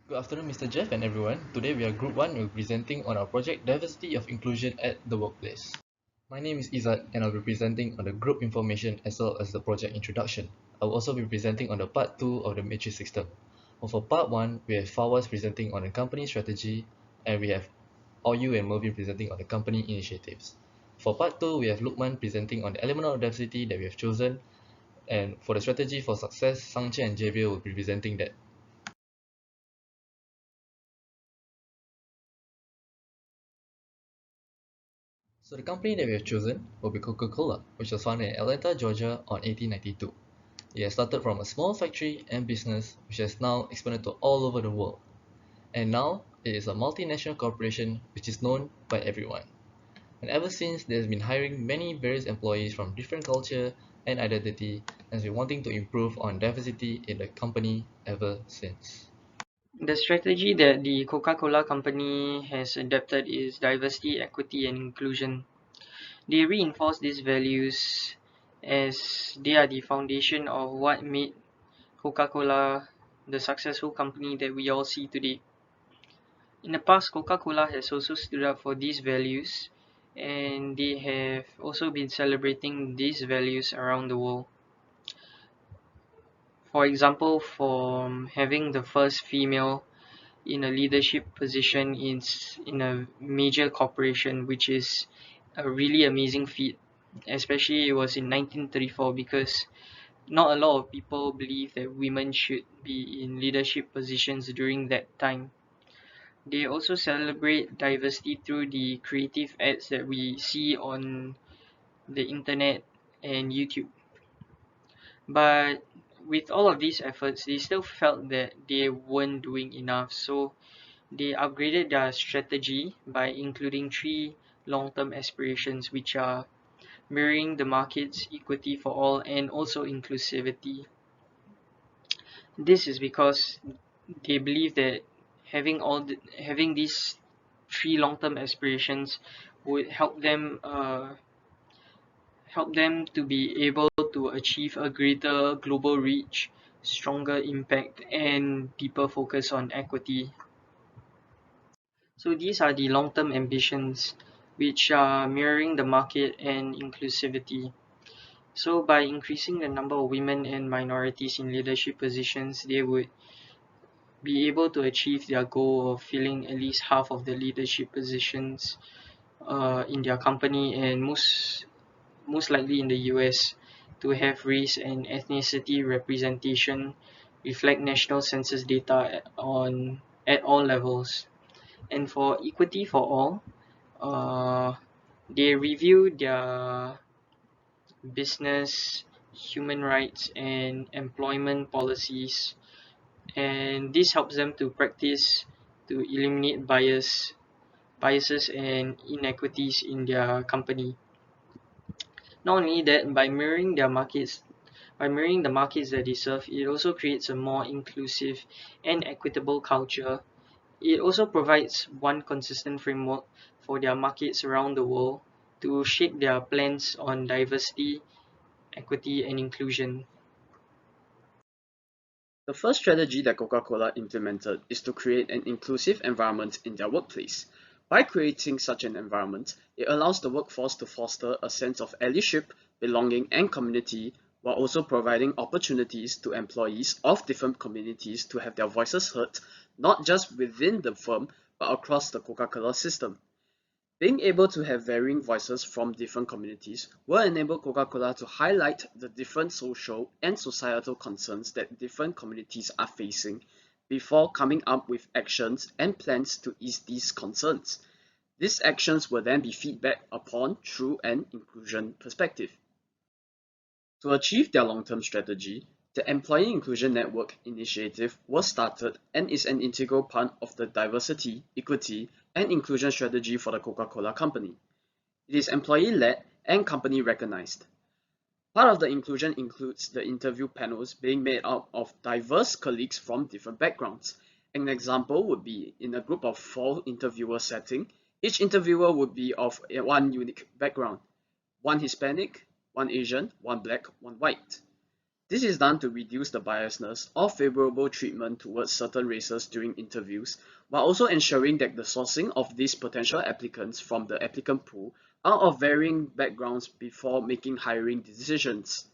Good afternoon, Mr. Jeff and everyone. Today we are Group 1. We're presenting on our project Diversity of Inclusion at the Workplace. My name is Izzat and I'll be presenting on the group information as well as the project introduction. I will also be presenting on the part 2 of the matrix system. For part 1, we have Fawaz presenting on the company strategy and we have Oyu and Mervin presenting on the company initiatives. For part 2, we have Lukman presenting on the element of diversity that we have chosen, and for the strategy for success, Sangche and Javier will be presenting that. So the company that we have chosen will be Coca-Cola, which was founded in Atlanta, Georgia on 1892. It has started from a small factory and business which has now expanded to all over the world. And now it is a multinational corporation which is known by everyone. And ever since, it has been hiring many various employees from different culture and identity and has been wanting to improve on diversity in the company ever since. The strategy that the Coca-Cola company has adopted is diversity, equity, and inclusion. They reinforce these values as they are the foundation of what made Coca-Cola the successful company that we all see today. In the past, Coca-Cola has also stood up for these values, and they have also been celebrating these values around the world. For example, from having the first female in a leadership position in a major corporation, which is a really amazing feat. Especially it was in 1934, because not a lot of people believe that women should be in leadership positions during that time. They also celebrate diversity through the creative ads that we see on the internet and YouTube. But with all of these efforts, they still felt that they weren't doing enough. So they upgraded their strategy by including three long-term aspirations, which are mirroring the market's equity for all and also inclusivity. This is because they believe that having these three long-term aspirations would help them to be able to achieve a greater global reach, stronger impact, and deeper focus on equity. So these are the long-term ambitions, which are mirroring the market and inclusivity. So by increasing the number of women and minorities in leadership positions, they would be able to achieve their goal of filling at least half of the leadership positions in their company, and most likely in the US, to have race and ethnicity representation reflect national census data at all levels. And for equity for all, they review their business, human rights, and employment policies, and this helps them to practice to eliminate biases and inequities in their company. Not only that, by mirroring the markets that they serve, it also creates a more inclusive and equitable culture. It also provides one consistent framework for their markets around the world to shape their plans on diversity, equity, and inclusion. The first strategy that Coca-Cola implemented is to create an inclusive environment in their workplace. By creating such an environment, it allows the workforce to foster a sense of allyship, belonging, and community, while also providing opportunities to employees of different communities to have their voices heard, not just within the firm, but across the Coca-Cola system. Being able to have varying voices from different communities will enable Coca-Cola to highlight the different social and societal concerns that different communities are facing before coming up with actions and plans to ease these concerns. These actions will then be feedback upon through an inclusion perspective. To achieve their long-term strategy, the Employee Inclusion Network initiative was started and is an integral part of the diversity, equity, and inclusion strategy for the Coca-Cola Company. It is employee-led and company-recognized. Part of the inclusion includes the interview panels being made up of diverse colleagues from different backgrounds. An example would be in a group of 4 interviewer setting, each interviewer would be of one unique background, one Hispanic, one Asian, one black, one white. This is done to reduce the biasness or favorable treatment towards certain races during interviews, while also ensuring that the sourcing of these potential applicants from the applicant pool are of varying backgrounds before making hiring decisions.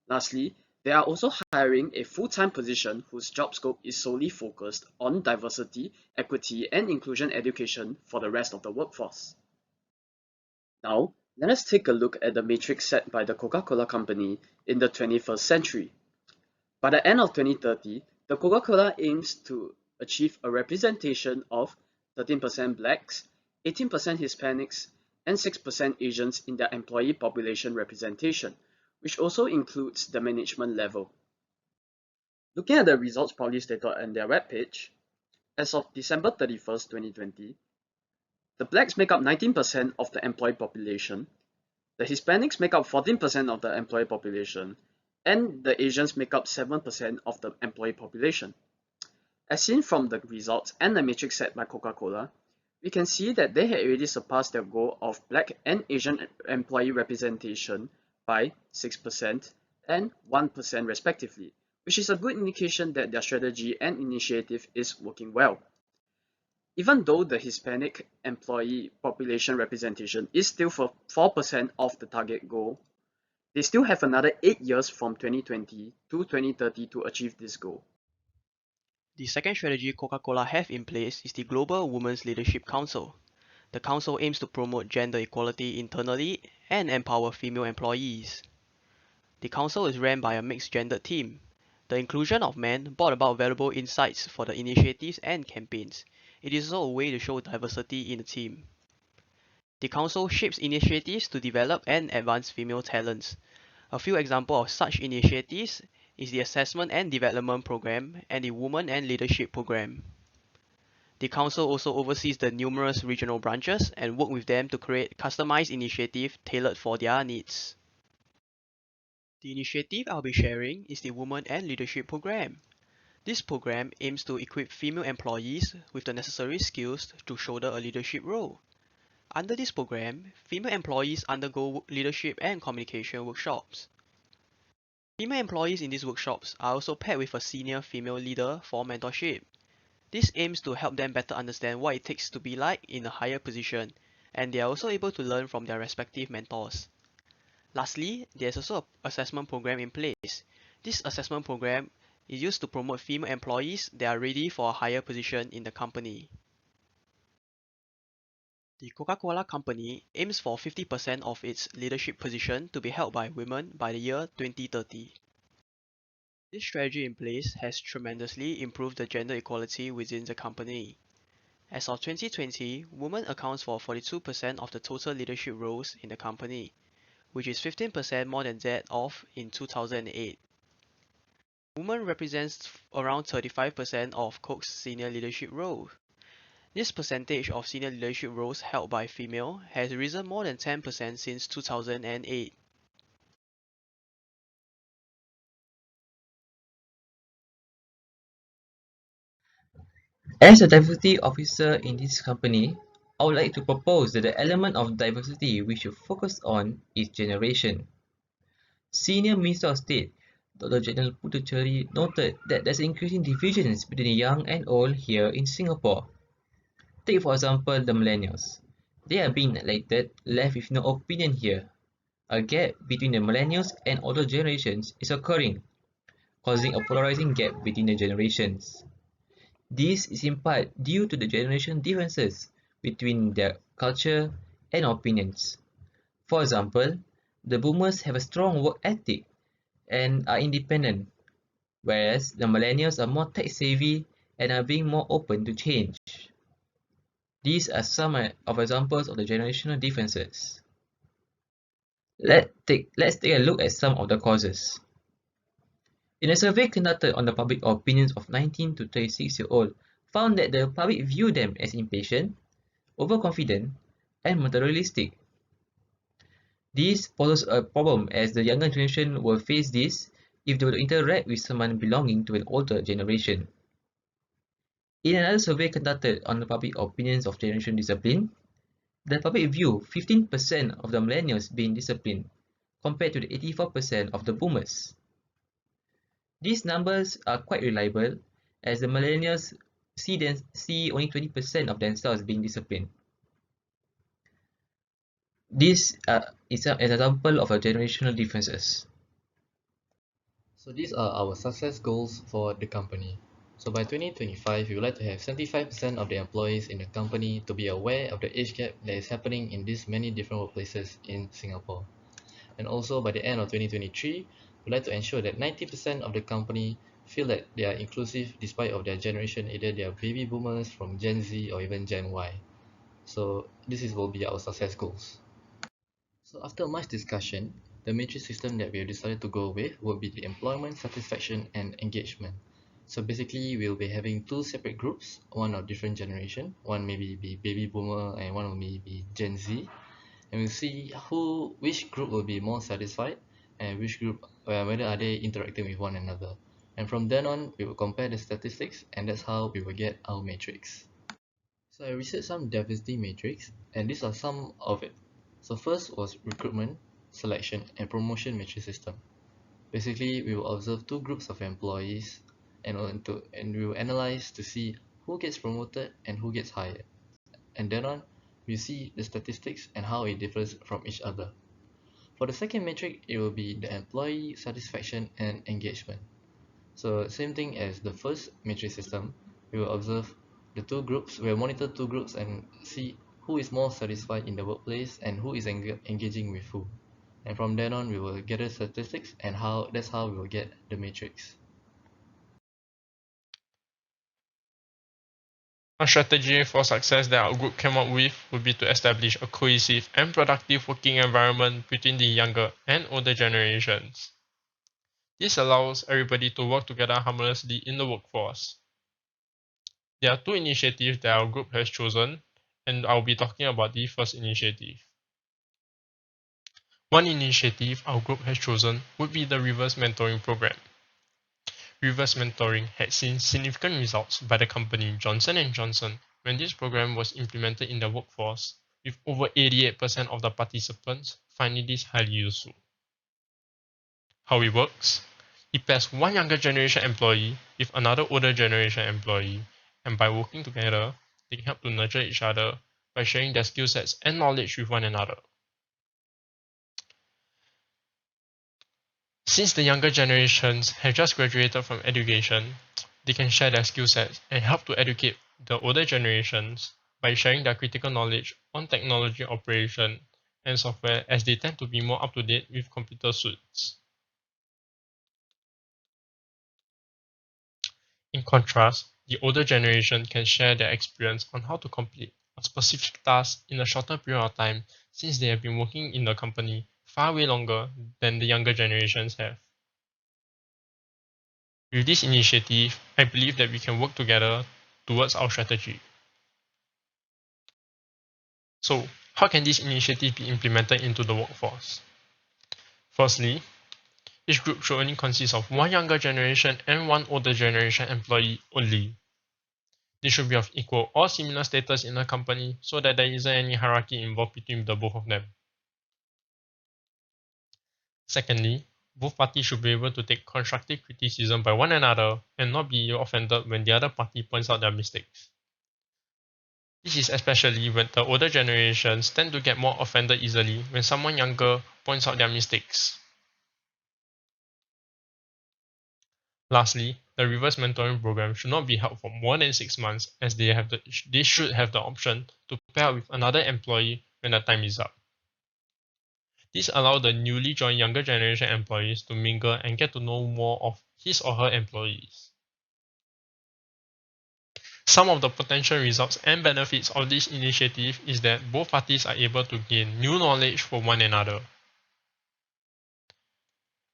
Lastly, they are also hiring a full-time position whose job scope is solely focused on diversity, equity, and inclusion education for the rest of the workforce. Now, let us take a look at the matrix set by the Coca-Cola Company in the 21st century. By the end of 2030, the Coca-Cola aims to achieve a representation of 13% blacks, 18% Hispanics, and 6% Asians in their employee population representation, which also includes the management level. Looking at the results published later on their webpage, as of December 31st, 2020, the blacks make up 19% of the employee population, the Hispanics make up 14% of the employee population, and the Asians make up 7% of the employee population. As seen from the results and the matrix set by Coca-Cola, we can see that they had already surpassed their goal of Black and Asian employee representation by 6% and 1% respectively, which is a good indication that their strategy and initiative is working well. Even though the Hispanic employee population representation is still for 4% of the target goal, they still have another 8 years from 2020 to 2030 to achieve this goal. The second strategy Coca-Cola have in place is the Global Women's Leadership Council. The council aims to promote gender equality internally and empower female employees. The council is ran by a mixed-gendered team. The inclusion of men brought about valuable insights for the initiatives and campaigns. It is also a way to show diversity in the team. The council shapes initiatives to develop and advance female talents. A few examples of such initiatives is the Assessment and Development Program and the Women and Leadership Program. The council also oversees the numerous regional branches and work with them to create customized initiatives tailored for their needs. The initiative I'll be sharing is the Women and Leadership Program. This program aims to equip female employees with the necessary skills to shoulder a leadership role. Under this program, female employees undergo leadership and communication workshops. Female employees in these workshops are also paired with a senior female leader for mentorship. This aims to help them better understand what it takes to be like in a higher position, and they are also able to learn from their respective mentors. Lastly, there is also an assessment program in place. This assessment program is used to promote female employees that are ready for a higher position in the company. The Coca-Cola Company aims for 50% of its leadership position to be held by women by the year 2030. This strategy in place has tremendously improved the gender equality within the company. As of 2020, women accounts for 42% of the total leadership roles in the company, which is 15% more than that of in 2008. Women represents around 35% of Coke's senior leadership roles. This percentage of senior leadership roles held by female has risen more than 10% since 2008. As a diversity officer in this company, I would like to propose that the element of diversity we should focus on is generation. Senior Minister of State, Dr. General Puthucheary noted that there's increasing divisions between young and old here in Singapore. Take for example the millennials. They are being neglected, left with no opinion here. A gap between the millennials and older generations is occurring, causing a polarizing gap between the generations. This is in part due to the generation differences between their culture and opinions. For example, the boomers have a strong work ethic and are independent, whereas the millennials are more tech savvy and are being more open to change. These are some of examples of the generational differences. Let's take a look at some of the causes. In a survey conducted on the public opinions of 19 to 36-year-old, found that the public view them as impatient, overconfident, and materialistic. This poses a problem as the younger generation will face this if they were to interact with someone belonging to an older generation. In another survey conducted on the public opinions of generation discipline, the public view 15% of the millennials being disciplined compared to the 84% of the boomers. These numbers are quite reliable, as the millennials see only 20% of themselves being disciplined. This is an example of a generational differences. So these are our success goals for the company. So by 2025, we would like to have 75% of the employees in the company to be aware of the age gap that is happening in these many different workplaces in Singapore. And also by the end of 2023, we'd like to ensure that 90% of the company feel that they are inclusive despite of their generation, either they are baby boomers from Gen Z or even Gen Y. So will be our success goals. So after much discussion, the matrix system that we have decided to go with will be the employment satisfaction and engagement. So basically we'll be having two separate groups, one of different generation, one maybe be baby boomer and one will be Gen Z. And we'll see which group will be more satisfied and which group whether are they interacting with one another. And from then on we will compare the statistics and that's how we will get our matrix. So I researched some diversity matrix and these are some of it. So first was recruitment, selection and promotion matrix system. Basically we will observe two groups of employees and we will analyze to see who gets promoted and who gets hired. And then on we see the statistics and how it differs from each other. For the second metric, it will be the employee satisfaction and engagement. So same thing as the first matrix system, we will observe we will monitor two groups and see who is more satisfied in the workplace and who is engaging with who. And from then on, we will gather statistics and that's how we will get the matrix. A strategy for success that our group came up with would be to establish a cohesive and productive working environment between the younger and older generations. This allows everybody to work together harmoniously in the workforce. There are two initiatives that our group has chosen, and I'll be talking about the first initiative. One initiative our group has chosen would be the reverse mentoring program. Reverse mentoring had seen significant results by the company Johnson & Johnson when this program was implemented in the workforce, with over 88% of the participants finding this highly useful. How it works? It pairs one younger generation employee with another older generation employee, and by working together, they can help to nurture each other by sharing their skill sets and knowledge with one another. Since the younger generations have just graduated from education, they can share their skill sets and help to educate the older generations by sharing their critical knowledge on technology operation and software, as they tend to be more up to date with computer suites. In contrast, the older generation can share their experience on how to complete a specific task in a shorter period of time, since they have been working in the company far way longer than the younger generations have. With this initiative, I believe that we can work together towards our strategy. So, how can this initiative be implemented into the workforce? Firstly, each group should only consist of one younger generation and one older generation employee only. They should be of equal or similar status in the company so that there isn't any hierarchy involved between the both of them. Secondly, both parties should be able to take constructive criticism by one another and not be offended when the other party points out their mistakes. This is especially when the older generations tend to get more offended easily when someone younger points out their mistakes. Lastly, the reverse mentoring program should not be held for more than 6 months, as they should have the option to pair up with another employee when the time is up. This allows the newly joined younger generation employees to mingle and get to know more of his or her employees. Some of the potential results and benefits of this initiative is that both parties are able to gain new knowledge from one another.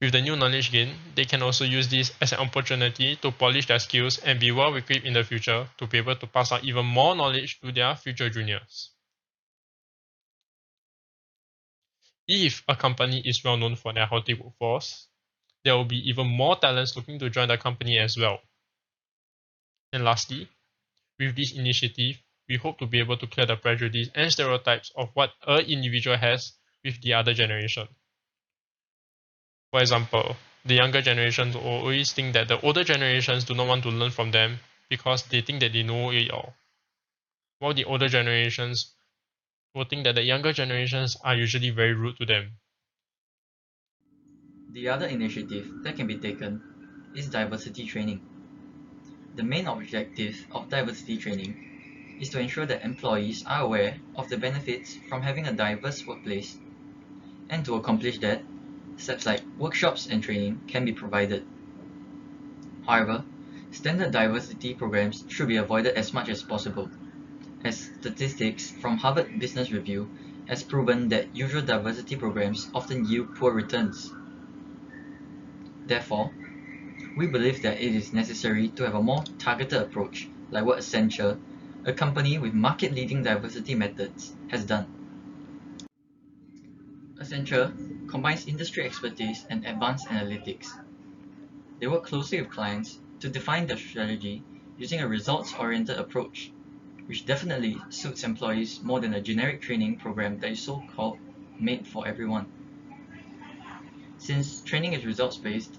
With the new knowledge gained, they can also use this as an opportunity to polish their skills and be well equipped in the future to be able to pass on even more knowledge to their future juniors. If a company is well known for their healthy workforce, there will be even more talents looking to join the company as well. And lastly, with this initiative, we hope to be able to clear the prejudice and stereotypes of what an individual has with the other generation. For example, the younger generations will always think that the older generations do not want to learn from them because they think that they know it all. While the older generations will think that the younger generations are usually very rude to them. The other initiative that can be taken is diversity training. The main objective of diversity training is to ensure that employees are aware of the benefits from having a diverse workplace, and to accomplish that, steps like workshops and training can be provided. However, standard diversity programs should be avoided as much as possible, as statistics from Harvard Business Review has proven that usual diversity programs often yield poor returns. Therefore, we believe that it is necessary to have a more targeted approach, like what Accenture, a company with market-leading diversity methods, has done. Accenture combines industry expertise and advanced analytics. They work closely with clients to define their strategy using a results-oriented approach, which definitely suits employees more than a generic training program that is so-called made for everyone. Since training is results-based,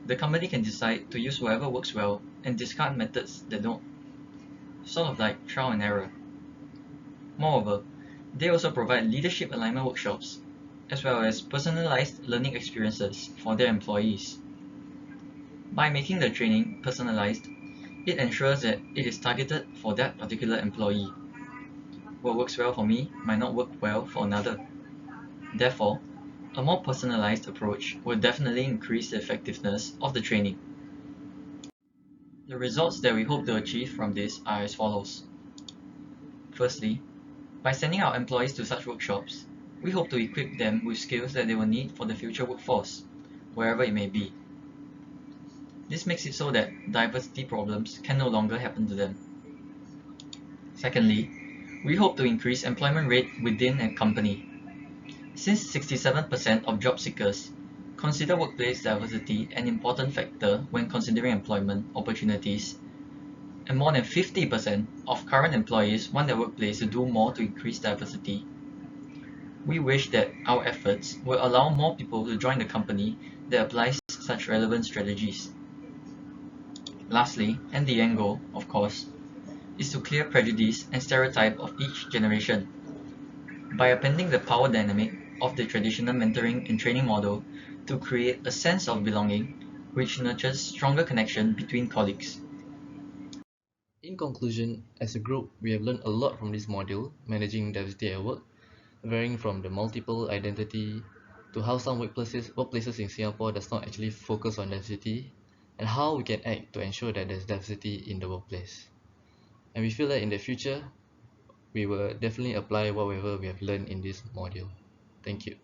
the company can decide to use whatever works well and discard methods that don't, sort of like trial and error. Moreover, they also provide leadership alignment workshops, as well as personalized learning experiences for their employees. By making the training personalized, it ensures that it is targeted for that particular employee. What works well for me might not work well for another. Therefore, a more personalized approach will definitely increase the effectiveness of the training. The results that we hope to achieve from this are as follows. Firstly, by sending our employees to such workshops, we hope to equip them with skills that they will need for the future workforce, wherever it may be. This makes it so that diversity problems can no longer happen to them. Secondly, we hope to increase employment rate within a company. Since 67% of job seekers consider workplace diversity an important factor when considering employment opportunities, and more than 50% of current employees want their workplace to do more to increase diversity, we wish that our efforts will allow more people to join the company that applies such relevant strategies. Lastly, and the end goal, of course, is to clear prejudice and stereotype of each generation by appending the power dynamic of the traditional mentoring and training model to create a sense of belonging which nurtures stronger connection between colleagues. In conclusion, as a group, we have learned a lot from this module, managing diversity at work, varying from the multiple identity to how some workplaces in Singapore does not actually focus on diversity, and how we can act to ensure that there's diversity in the workplace. And we feel that in the future, we will definitely apply whatever we have learned in this module. Thank you.